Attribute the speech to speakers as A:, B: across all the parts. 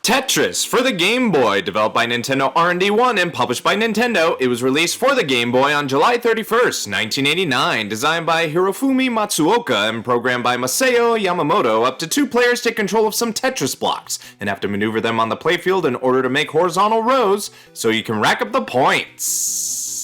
A: Tetris for the Game Boy, developed by Nintendo R&D1 and published by Nintendo. It was released for the Game Boy on July 31st, 1989, designed by Hirofumi Matsuoka and programmed by Masao Yamamoto. Up to 2 players take control of some Tetris blocks and have to maneuver them on the playfield in order to make horizontal rows so you can rack up the points.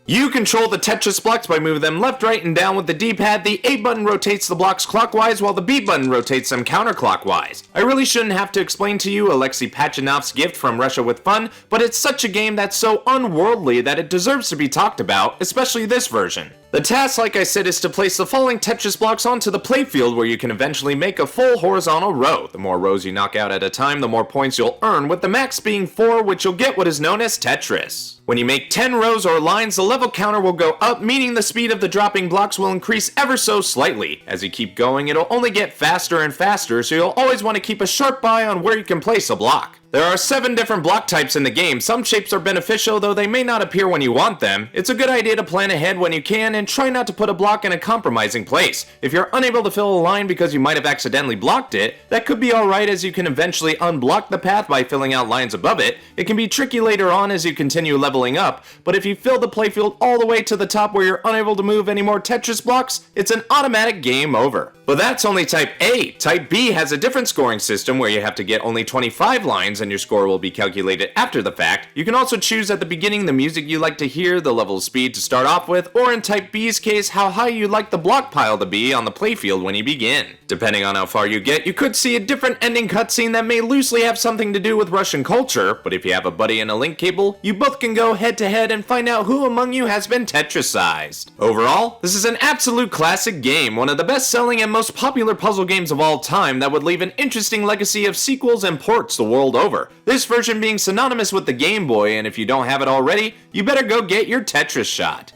A: You control the Tetris blocks by moving them left, right, and down with the D-pad. The A button rotates the blocks clockwise, while the B button rotates them counterclockwise. I really shouldn't have to explain to you Alexei Pachinov's gift from Russia with Fun, but it's such a game that's so unworldly that it deserves to be talked about, especially this version. The task, like I said, is to place the falling Tetris blocks onto the playfield where you can eventually make a full horizontal row. The more rows you knock out at a time, the more points you'll earn, with the max being 4, which you'll get what is known as Tetris. When you make 10 rows or lines, the level counter will go up, meaning the speed of the dropping blocks will increase ever so slightly. As you keep going, it'll only get faster and faster, so you'll always want to keep a sharp eye on where you can place a block. There are 7 different block types in the game. Some shapes are beneficial, though they may not appear when you want them. It's a good idea to plan ahead when you can and try not to put a block in a compromising place. If you're unable to fill a line because you might have accidentally blocked it, that could be alright, as you can eventually unblock the path by filling out lines above it. It can be tricky later on as you continue leveling up, but if you fill the playfield all the way to the top where you're unable to move any more Tetris blocks, it's an automatic game over. But that's only Type A. Type B has a different scoring system where you have to get only 25 lines and your score will be calculated after the fact. You can also choose at the beginning the music you like to hear, the level of speed to start off with, or in Type B's case, how high you'd like the block pile to be on the playfield when you begin. Depending on how far you get, you could see a different ending cutscene that may loosely have something to do with Russian culture, but if you have a buddy and a link cable, you both can go head to head and find out who among you has been Tetrisized. Overall, this is an absolute classic game, one of the best-selling and most popular puzzle games of all time that would leave an interesting legacy of sequels and ports the world over. This version being synonymous with the Game Boy, and if you don't have it already, you better go get your Tetris shot.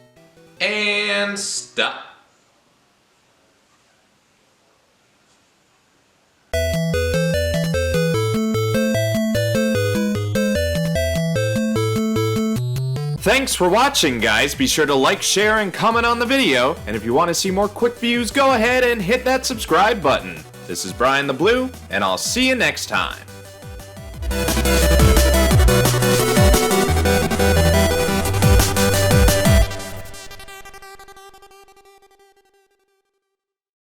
A: And stop. Thanks for watching, guys. Be sure to like, share, and comment on the video. And if you want to see more quick views, go ahead and hit that subscribe button. This is Brian the Blue, and I'll see you next time.